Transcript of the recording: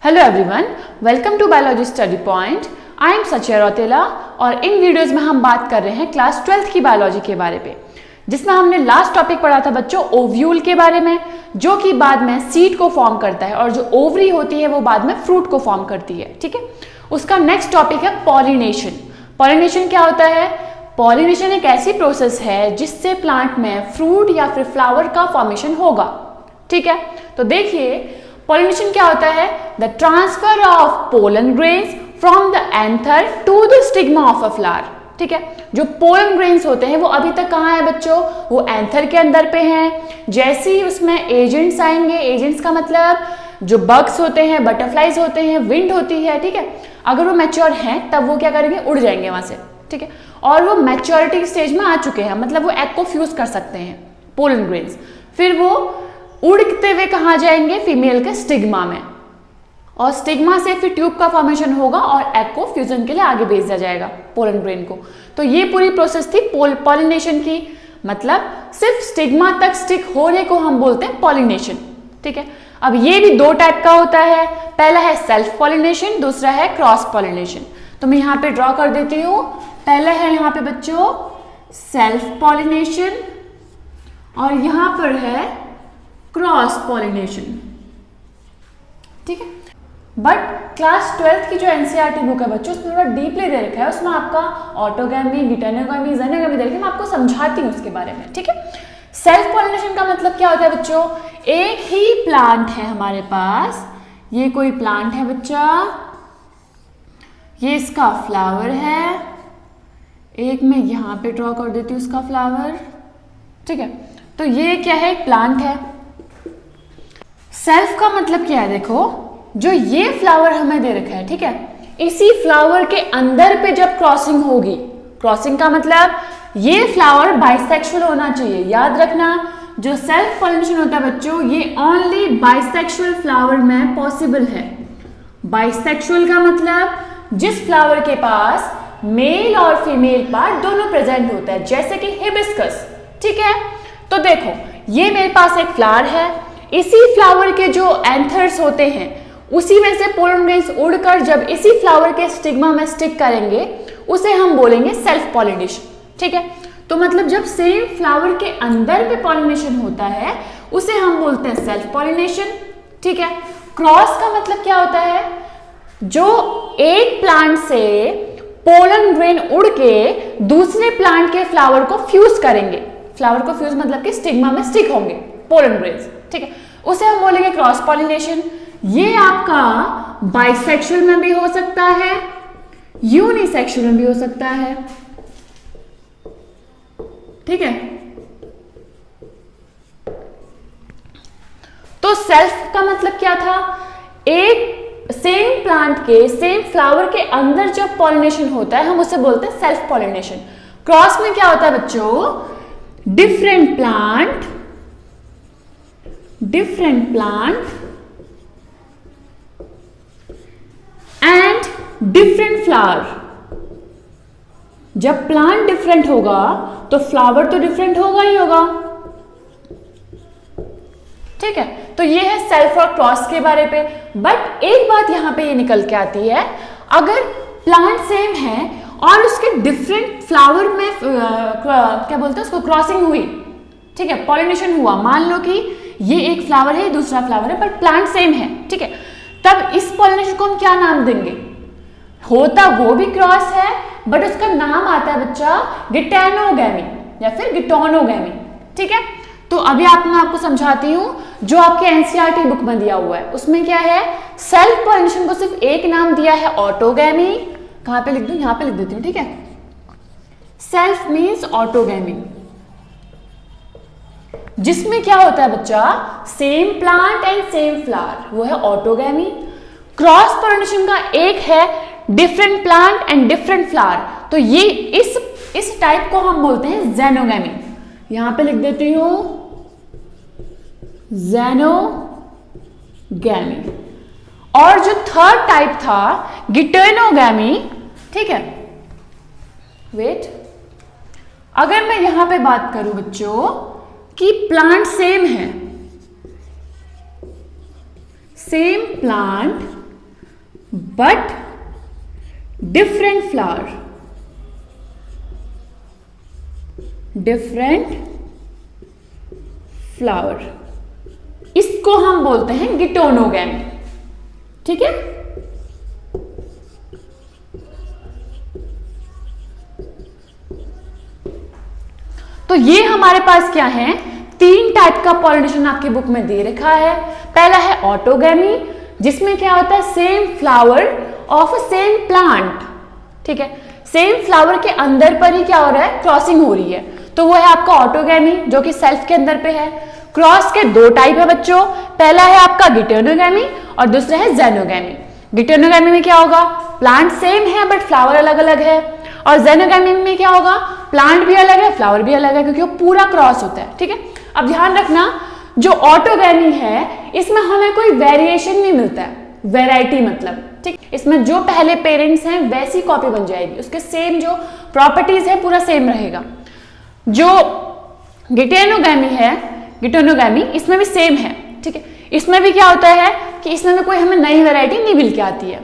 Hello everyone, welcome to biology study point. I am Sachiya Rautela और इन videos में हम बात कर रहे हैं क्लास 12th की बायोलॉजी के बारे पे, जिसमें हमने लास्ट टॉपिक पढ़ा था बच्चों ओव्यूल के बारे में, जो कि बाद में सीड को फॉर्म करता है और जो ओवरी होती है वो बाद में फ्रूट को फॉर्म करती है। ठीक है, उसका नेक्स्ट टॉपिक है पॉलिनेशन। पॉलिनेशन क्या होता है? पॉलिनेशन एक ऐसी प्रोसेस है जिससे प्लांट में फ्रूट या फिर फ्लावर का फॉर्मेशन होगा। ठीक है, तो देखिए पॉलिनेशन क्या होता है? The transfer of pollen grains from the anther to the stigma of a flower. ठीक है, जो पोलन ग्रेन्स होते हैं वो अभी तक कहाँ है बच्चों? वो एंथर के अंदर पे हैं। जैसे ही उसमें एजेंट्स आएंगे, एजेंट्स का मतलब जो बग्स होते हैं, बटरफ्लाइज होते हैं, विंड होती है, ठीक है, अगर वो मैच्योर हैं तब वो क्या करेंगे? उड़ जाएंगे वहां से। ठीक है, और वो मैच्योरिटी स्टेज में आ चुके हैं, मतलब वो एग को फ्यूज कर सकते हैं पोलन ग्रेन्स। फिर वो उड़ते हुए कहाँ जाएंगे? फीमेल के स्टिग्मा में, और स्टिग्मा से फिर ट्यूब का फॉर्मेशन होगा और एग को फ्यूजन के लिए आगे भेज दिया जाएगा पोलन ग्रेन को। तो ये पूरी प्रोसेस थी पॉलिनेशन की, मतलब सिर्फ स्टिग्मा तक स्टिक होने को हम बोलते हैं पॉलिनेशन। ठीक है, अब ये भी दो टाइप का होता है, पहला है सेल्फ पॉलिनेशन, दूसरा है क्रॉस पॉलिनेशन। तो मैं यहाँ पे ड्रॉ कर देती हूँ। पहला है यहाँ पे बच्चों सेल्फ पॉलिनेशन और यहाँ पर है क्रॉस पॉलिनेशन। ठीक है, बट क्लास 12th की जो एनसीईआरटी बुक है बच्चों उसमें थोड़ा डीपली दे रखा है, उसमें आपका ऑटोगैमी, गिटेनोगैमी, जेनोगैमी दे रखी है, मैं आपको समझाती हूँ उसके बारे में। ठीक है, सेल्फ पॉलिनेशन का मतलब क्या होता है बच्चों? एक ही प्लांट है हमारे पास, ये कोई प्लांट है बच्चा, ये इसका फ्लावर है, एक मैं यहाँ पे ड्रॉ कर देती हूँ उसका फ्लावर। ठीक है, तो ये क्या है? एक प्लांट है। सेल्फ का मतलब क्या है? देखो, जो ये फ्लावर हमें दे रखा है, ठीक है, इसी फ्लावर के अंदर पे जब क्रॉसिंग होगी, क्रॉसिंग का मतलब ये फ्लावर बाइसेक्सुअल होना चाहिए। याद रखना, जो सेल्फ पॉलिनेशन होता है बच्चों ये ओनली बाइसेक्सुअल फ्लावर में पॉसिबल है। बाइसेक्सुअल का मतलब जिस फ्लावर के पास मेल और फीमेल पार्ट दोनों प्रेजेंट होता है, जैसे कि हिबिस्कस। ठीक है, तो देखो ये मेरे पास एक फ्लावर है, इसी फ्लावर के जो एंथर्स होते हैं उसी में से पोलन ग्रेन्स उड़कर जब इसी फ्लावर के स्टिग्मा में स्टिक करेंगे उसे हम बोलेंगे सेल्फ पॉलिनेशन। ठीक है, तो मतलब जब सेम फ्लावर के अंदर पे पॉलिनेशन होता है उसे हम बोलते हैं सेल्फ पॉलिनेशन। ठीक है, क्रॉस का मतलब क्या होता है? जो एक प्लांट से पोलन ग्रेन उड़ के दूसरे प्लांट के फ्लावर को फ्यूज करेंगे। फ्लावर को फ्यूज मतलब कि स्टिग्मा में स्टिक होंगे पोलन ग्रेन्स। ठीक है, उसे हम बोलेंगे क्रॉस पॉलिनेशन। ये आपका बाइसेक्सुअल में भी हो सकता है, यूनिसेक्सुअल में भी हो सकता है। ठीक है, तो सेल्फ का मतलब क्या था? एक सेम प्लांट के सेम फ्लावर के अंदर जब पॉलिनेशन होता है हम उसे बोलते हैं सेल्फ पॉलिनेशन। क्रॉस में क्या होता है बच्चों? Different plant and different flower. जब प्लांट डिफरेंट होगा तो फ्लावर तो डिफरेंट होगा ही होगा। ठीक है, तो ये है सेल्फ और क्रॉस के बारे पे। बट एक बात यहां पे ये निकल के आती है, अगर प्लांट सेम है और उसके डिफरेंट फ्लावर में क्या बोलते हैं उसको, क्रॉसिंग हुई, ठीक है, पॉलिनेशन हुआ, मान लो कि ये एक फ्लावर है, दूसरा फ्लावर है, पर प्लांट सेम है। ठीक है, तब इस पॉलिनेशन को हम क्या नाम देंगे? होता वो भी क्रॉस है बट उसका नाम आता है बच्चा गिटेनोगैमी या फिर गिटोनोगैमी। ठीक है, तो अभी मैं आपको समझाती हूं, जो आपके एनसीईआरटी बुक में दिया हुआ है उसमें क्या है? सेल्फ पॉलिनेशन को सिर्फ एक नाम दिया है ऑटोगैमी। कहां पे लिख दूं? यहां पे लिख देती हूं। ठीक है, सेल्फ मीन्स ऑटोगैमी, जिसमें क्या होता है बच्चा? Same plant and same flower, वो है ऑटोगैमी। क्रॉस पॉलिनेशन का एक है different plant and different flower, तो ये इस टाइप को हम बोलते हैं जेनोगैमी। यहां पे लिख देती हूं जेनोगैमी। और जो थर्ड टाइप था गिटेनोगैमी। ठीक है, वेट, अगर मैं यहां पे बात करूं बच्चों कि प्लांट सेम है, same plant but different flower, different flower, इसको हम बोलते हैं गिटोनोगैमी। ठीक है, तो ये हमारे पास क्या है, 3 टाइप का पॉलिनेशन आपकी बुक में दे रखा है। पहला है ऑटोगैमी, जिसमें क्या होता है, same flower of same plant. ठीक है, सेम फ्लावर के अंदर पर ही क्या हो रहा है, क्रॉसिंग हो रही है, तो वो है आपका ऑटोगैमी, जो कि सेल्फ के अंदर पे है। क्रॉस के 2 टाइप है बच्चों, पहला है आपका गिटोनोगैमी और दूसरा है जेनोगैमी। गिटोनोगैमी में क्या होगा, प्लांट सेम है बट फ्लावर अलग अलग है, और जेनोगैमी में क्या होगा, प्लांट भी अलग है फ्लावर भी अलग है, क्योंकि वो पूरा क्रॉस होता है। ठीक है, अब ध्यान रखना, जो ऑटोगैमी है इसमें हमें कोई वेरिएशन नहीं मिलता है, वेराइटी मतलब। ठीक, इसमें जो पहले पेरेंट्स हैं वैसी कॉपी बन जाएगी, उसके सेम जो प्रॉपर्टीज है पूरा सेम रहेगा। जो गिटोनोगैमी है, गिटोनोगैमी इसमें भी सेम है। ठीक है, इसमें भी क्या होता है कि इसमें भी कोई हमें नई वैरायटी नहीं मिल के आती है।